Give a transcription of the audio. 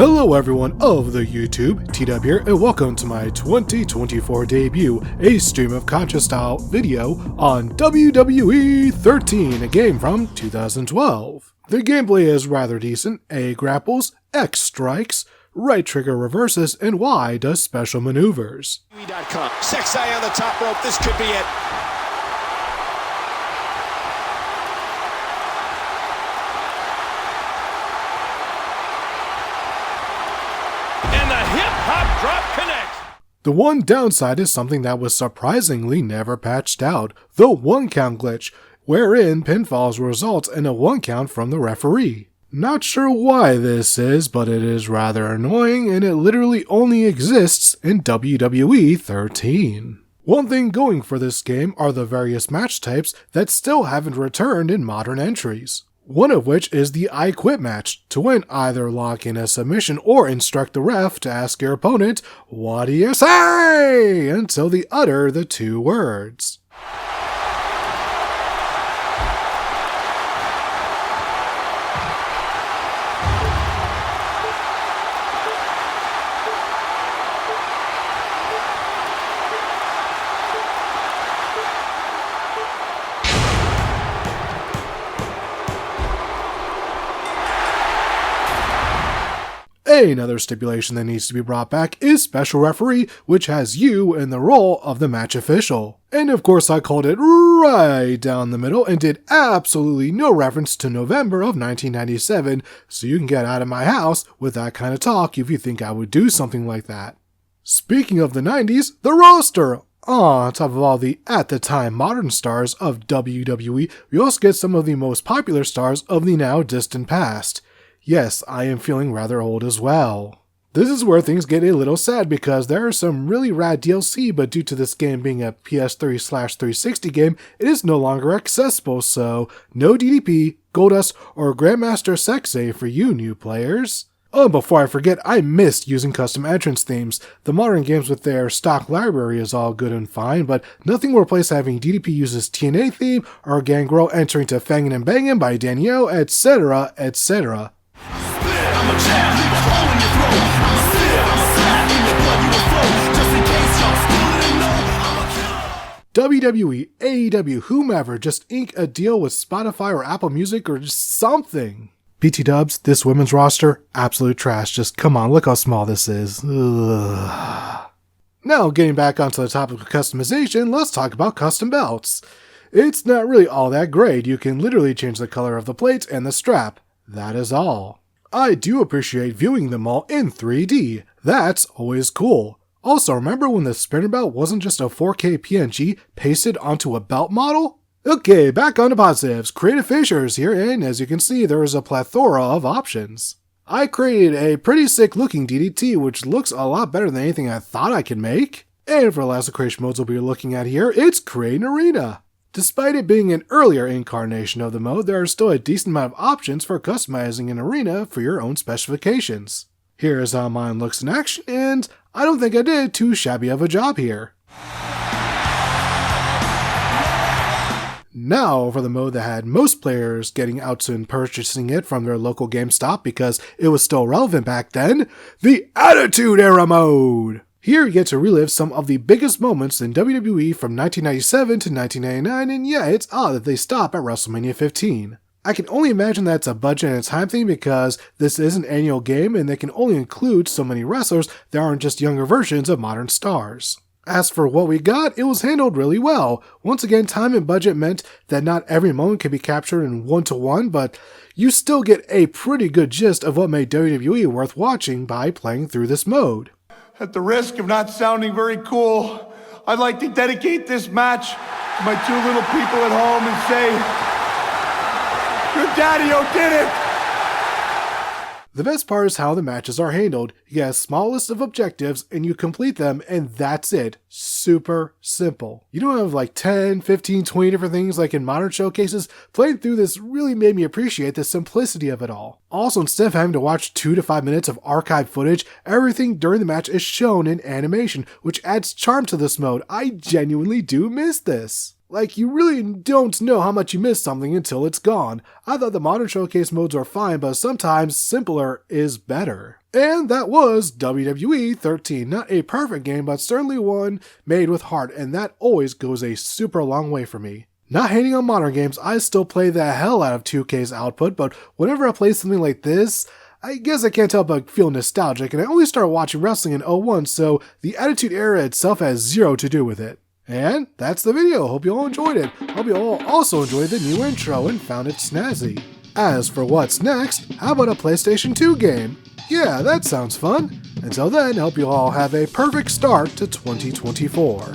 Hello everyone of the YouTube, TW here, and welcome to my 2024 debut, a stream of conscious style video on WWE 13, a game from 2012. The gameplay is rather decent, A grapples, X strikes, right trigger reverses, and Y does special maneuvers. WWE.com. Sex eye on the top rope, this could be it. The one downside is something that was surprisingly never patched out, the 1 count glitch, wherein pinfalls result in a 1 count from the referee. Not sure why this is, but it is rather annoying and it literally only exists in WWE 13. One thing going for this game are the various match types that still haven't returned in modern entries. One of which is the I Quit match, to win either lock in a submission or instruct the ref to ask your opponent, "What do you say?" until they utter the 2 words. Another stipulation that needs to be brought back is special referee, which has you in the role of the match official. And of course I called it right down the middle and did absolutely no reference to November of 1997, so you can get out of my house with that kind of talk if you think I would do something like that. Speaking of the 90s, the roster! On top of all the, at the time, modern stars of WWE, we also get some of the most popular stars of the now distant past. Yes, I am feeling rather old as well. This is where things get a little sad because there are some really rad DLC, but due to this game being a PS3/360 game, it is no longer accessible, so no DDP, Goldust, or Grandmaster Sexay for you new players. Oh, and before I forget, I missed using custom entrance themes. The modern games with their stock library is all good and fine, but nothing will replace having DDP use his TNA theme, or Gangrel entering to Fangin' and Bangin' by Danielle, etc, etc. I'm a child, leave a hole in your throat. I'm a seal, I'm a slap in your blood, you will flow. Just in case y'all still didn't know, I'm a killer. WWE, AEW, whomever, just ink a deal with Spotify or Apple Music or just something. BT Dubs, this women's roster, absolute trash. Just come on, look how small this is. Ugh. Now, getting back onto the topic of customization, let's talk about custom belts. It's not really all that great. You can literally change the color of the plates and the strap. That is all. I do appreciate viewing them all in 3D. That's always cool. Also, remember when the sprinter belt wasn't just a 4K PNG pasted onto a belt model? Okay, back on to positives. Creative fissures here, and as you can see, there is a plethora of options. I created a pretty sick looking DDT, which looks a lot better than anything I thought I could make. And for the last creation modes we'll be looking at here, it's Create an Arena. Despite it being an earlier incarnation of the mode, there are still a decent amount of options for customizing an arena for your own specifications. Here is how mine looks in action, and I don't think I did too shabby of a job here. Now for the mode that had most players getting out and purchasing it from their local GameStop because it was still relevant back then, the Attitude Era mode! Here you get to relive some of the biggest moments in WWE from 1997 to 1999, and yeah, it's odd that they stop at WrestleMania 15. I can only imagine that's a budget and time thing because this is an annual game and they can only include so many wrestlers that aren't just younger versions of modern stars. As for what we got, it was handled really well. Once again, time and budget meant that not every moment could be captured in 1-to-1, but you still get a pretty good gist of what made WWE worth watching by playing through this mode. At the risk of not sounding very cool, I'd like to dedicate this match to my 2 little people at home and say, your daddy-o did it! The best part is how the matches are handled. You get a small list of objectives and you complete them and that's it. Super simple. You don't have like 10, 15, 20 different things like in modern showcases. Playing through this really made me appreciate the simplicity of it all. Also, instead of having to watch 2 to 5 minutes of archived footage, everything during the match is shown in animation, which adds charm to this mode. I genuinely do miss this. Like, you really don't know how much you missed something until it's gone. I thought the modern showcase modes are fine, but sometimes simpler is better. And that was WWE 13. Not a perfect game, but certainly one made with heart, and that always goes a super long way for me. Not hating on modern games, I still play the hell out of 2K's output, but whenever I play something like this, I guess I can't help but feel nostalgic, and I only started watching wrestling in 01, so the Attitude Era itself has zero to do with it. And that's the video. Hope you all enjoyed it. Hope you all also enjoyed the new intro and found it snazzy. As for what's next, how about a PlayStation 2 game? Yeah, that sounds fun. Until then, hope you all have a perfect start to 2024.